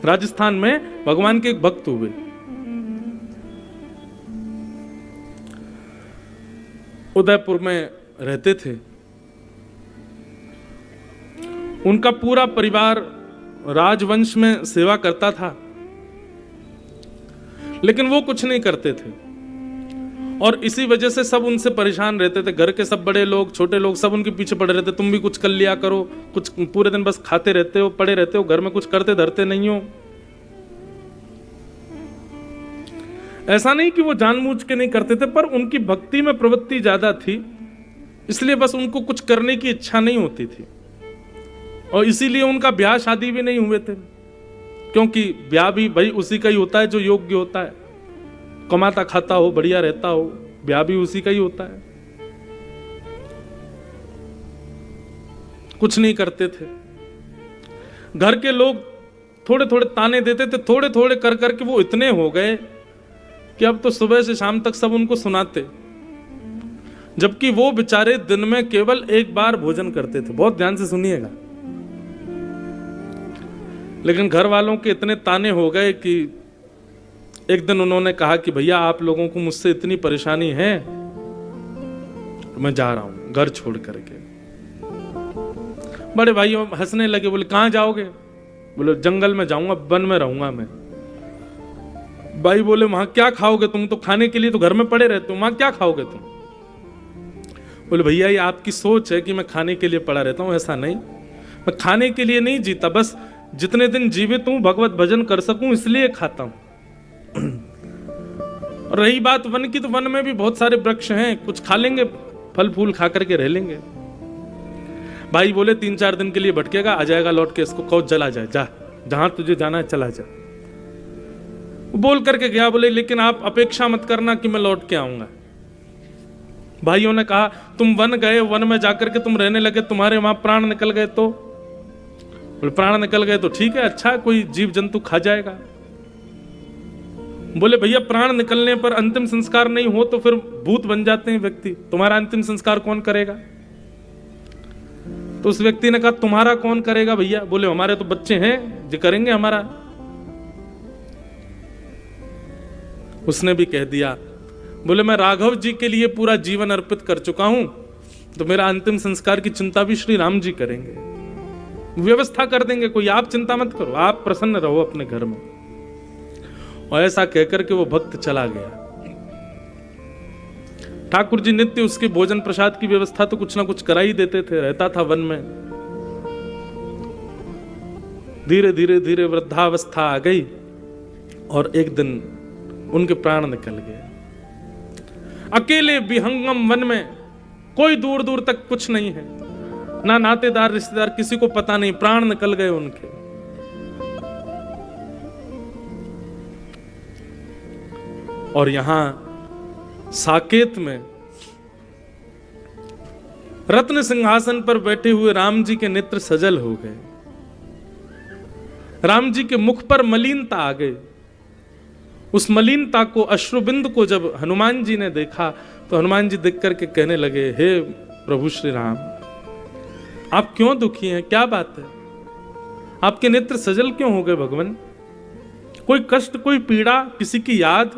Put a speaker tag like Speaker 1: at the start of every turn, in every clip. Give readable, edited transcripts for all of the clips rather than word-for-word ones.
Speaker 1: राजस्थान में भगवान के एक भक्त हुए। उदयपुर में रहते थे। उनका पूरा परिवार राजवंश में सेवा करता था, लेकिन वो कुछ नहीं करते थे और इसी वजह से सब उनसे परेशान रहते थे। घर के सब बड़े लोग छोटे लोग सब उनके पीछे पड़े रहते, तुम भी कुछ कर लिया करो, कुछ पूरे दिन बस खाते रहते हो, पड़े रहते हो, घर में कुछ करते धरते नहीं हो। ऐसा नहीं कि वो जानबूझ के नहीं करते थे, पर उनकी भक्ति में प्रवृत्ति ज्यादा थी, इसलिए बस उनको कुछ करने की इच्छा नहीं होती थी और इसीलिए उनका ब्याह शादी भी नहीं हुए थे, क्योंकि ब्याह भी भाई उसी का ही होता है जो योग्य होता है, कमाता खाता हो, बढ़िया रहता हो, ब्याह भी उसी का ही होता है। कुछ नहीं करते थे। घर के लोग थोड़े थोड़े ताने देते थे, थोड़े थोड़े कर करके वो इतने हो गए कि अब तो सुबह से शाम तक सब उनको सुनाते, जबकि वो बेचारे दिन में केवल एक बार भोजन करते थे। बहुत ध्यान से सुनिएगा। लेकिन घर वालों के इतने ताने हो गए कि एक दिन उन्होंने कहा कि भैया आप लोगों को मुझसे इतनी परेशानी है, मैं जा रहा हूं घर छोड़ करके। बड़े भाइयों हंसने लगे, बोले कहां जाओगे? बोले जंगल में जाऊंगा, वन में रहूंगा मैं। भाई बोले वहां क्या खाओगे? तुम तो खाने के लिए तो घर में पड़े रहते हो, वहां क्या खाओगे तुम? बोले भैया ये आपकी सोच है कि मैं खाने के लिए पड़ा रहता हूं, ऐसा नहीं, मैं खाने के लिए नहीं जीता, बस जितने दिन जीवित हूं भगवत भजन कर सकूं इसलिए खाता हूं। और रही बात वन की, तो वन में भी बहुत सारे वृक्ष हैं, कुछ खा लेंगे, फल फूल खा करके रह लेंगे। भाई बोले 3-4 दिन के लिए भटकेगा, आ जाएगा लौट के, इसको कहो चला जाए, जा जहां तुझे जाना है चला जा। बोल करके गया। बोले लेकिन आप अपेक्षा मत करना कि मैं लौट के आऊंगा। भाइयों ने कहा तुम वन गए, वन में जाकर के तुम रहने लगे, तुम्हारे वहां प्राण निकल गए तो? बोले प्राण निकल गए तो ठीक है, अच्छा कोई जीव जंतु खा जाएगा। बोले भैया प्राण निकलने पर अंतिम संस्कार नहीं हो तो फिर भूत बन जाते हैं व्यक्ति, तुम्हारा अंतिम संस्कार कौन करेगा? तो उस व्यक्ति ने कहा तुम्हारा कौन करेगा भैया? बोले हमारे तो बच्चे हैं जो करेंगे हमारा। उसने भी कह दिया, बोले मैं राघव जी के लिए पूरा जीवन अर्पित कर चुका हूं, तो मेरा अंतिम संस्कार की चिंता भी श्री राम जी करेंगे, व्यवस्था कर देंगे, कोई आप चिंता मत करो, आप प्रसन्न रहो अपने घर में। और ऐसा कहकर के वो भक्त चला गया। ठाकुर जी नित्य उसके भोजन प्रसाद की व्यवस्था तो कुछ ना कुछ करा ही देते थे, रहता था वन में। धीरे धीरे धीरे वृद्धावस्था आ गई और एक दिन उनके प्राण निकल गए। अकेले विहंगम वन में, कोई दूर दूर तक कुछ नहीं है, ना नातेदार रिश्तेदार, किसी को पता नहीं, प्राण निकल गए उनके। और यहां साकेत में रत्न सिंहासन पर बैठे हुए राम जी के नेत्र सजल हो गए। राम जी के मुख पर मलिनता आ गई। उस मलिनता को, अश्रुबिंद को जब हनुमान जी ने देखा तो हनुमान जी देख करके कहने लगे, हे प्रभु श्री राम, आप क्यों दुखी हैं? क्या बात है? आपके नेत्र सजल क्यों हो गए भगवान? कोई कष्ट, कोई पीड़ा, किसी की याद?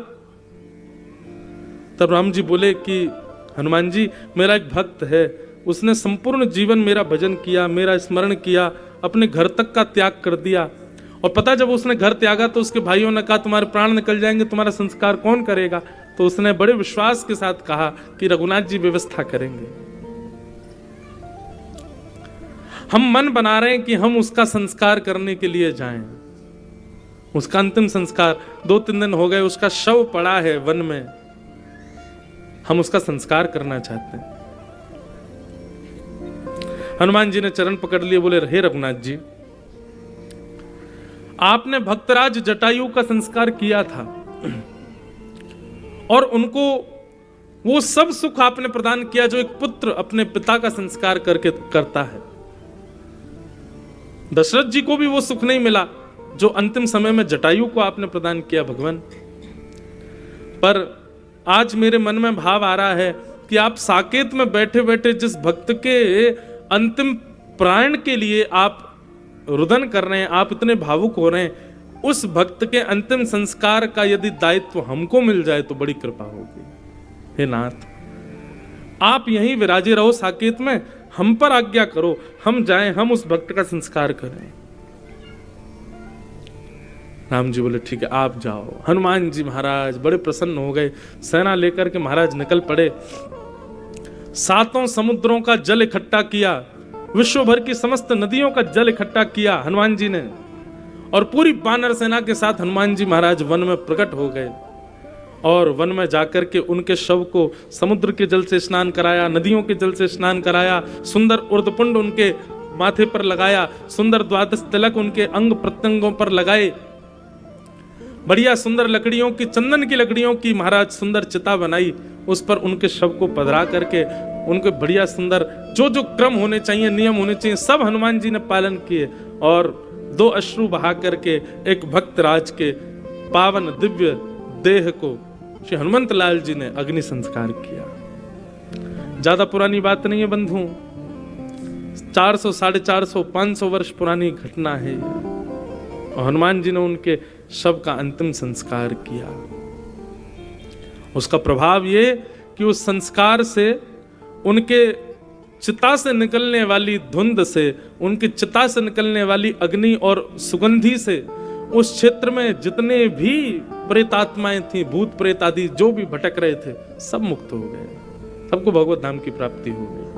Speaker 1: तब राम जी बोले कि हनुमान जी, मेरा एक भक्त है, उसने संपूर्ण जीवन मेरा भजन किया, मेरा स्मरण किया, अपने घर तक का त्याग कर दिया। और पता जब उसने घर त्यागा तो उसके भाइयों ने कहा तुम्हारे प्राण निकल जाएंगे, तुम्हारा संस्कार कौन करेगा? तो उसने बड़े विश्वास के साथ कहा कि रघुनाथ जी व्यवस्था करेंगे। हम मन बना रहे हैं कि हम उसका संस्कार करने के लिए जाएं। उसका अंतिम संस्कार 2-3 दिन हो गए, उसका शव पड़ा है वन में, हम उसका संस्कार करना चाहते हैं। हनुमान जी ने चरण पकड़ लिए, बोले हे रघुनाथ जी, आपने भक्तराज जटायु का संस्कार किया था और उनको वो सब सुख आपने प्रदान किया जो एक पुत्र अपने पिता का संस्कार करके करता है। दशरथ जी को भी वो सुख नहीं मिला जो अंतिम समय में जटायु को आपने प्रदान किया भगवान। पर आज मेरे मन में भाव आ रहा है कि आप साकेत में बैठे बैठे जिस भक्त के अंतिम प्राण के लिए आप रुदन कर रहे हैं, आप इतने भावुक हो रहे हैं, उस भक्त के अंतिम संस्कार का यदि दायित्व हमको मिल जाए तो बड़ी कृपा होगी। हे नाथ, आप यहीं विराजे रहो साकेत में, हम पर आज्ञा करो, हम जाएं, हम उस भक्त का संस्कार करें। राम जी बोले ठीक है आप जाओ। हनुमान जी महाराज बड़े प्रसन्न हो गए, सेना लेकर के महाराज निकल पड़े। 7 समुद्रों का जल इकट्ठा किया, विश्व भर की समस्त नदियों का जल इकट्ठा किया हनुमान जी ने, और पूरी वानर सेना के साथ हनुमान जी महाराज वन में प्रकट हो गए। और वन में जाकर के उनके शव को समुद्र के जल से स्नान कराया, नदियों के जल से स्नान कराया, सुंदर उर्धपुंड उनके माथे पर लगाया, सुंदर द्वादश तिलक उनके अंग प्रत्यंगों पर लगाए, बढ़िया सुंदर लकड़ियों की, चंदन की लकड़ियों की महाराज सुंदर चिता बनाई, उस पर उनके शव को पधरा करके उनके बढ़िया सुंदर जो जो क्रम होने चाहिए, नियम होने चाहिए, सब हनुमान जी ने पालन किए। और 2 अश्रु बहा करके एक भक्त राज के पावन दिव्य देह को श्री हनुमंत लाल जी ने अग्नि संस्कार किया। ज्यादा पुरानी बात नहीं है बंधु, 400, 450, 500 वर्ष पुरानी घटना है। और हनुमान जी ने उनके शव का अंतिम संस्कार किया। उसका प्रभाव ये कि उस संस्कार से, उनके चिता से निकलने वाली धुंध से, उनकी चिता से निकलने वाली अग्नि और सुगंधी से उस क्षेत्र में जितने भी प्रेतात्माएं थी, भूत प्रेत आदि जो भी भटक रहे थे, सब मुक्त हो गए, सबको भगवत धाम की प्राप्ति हो गई।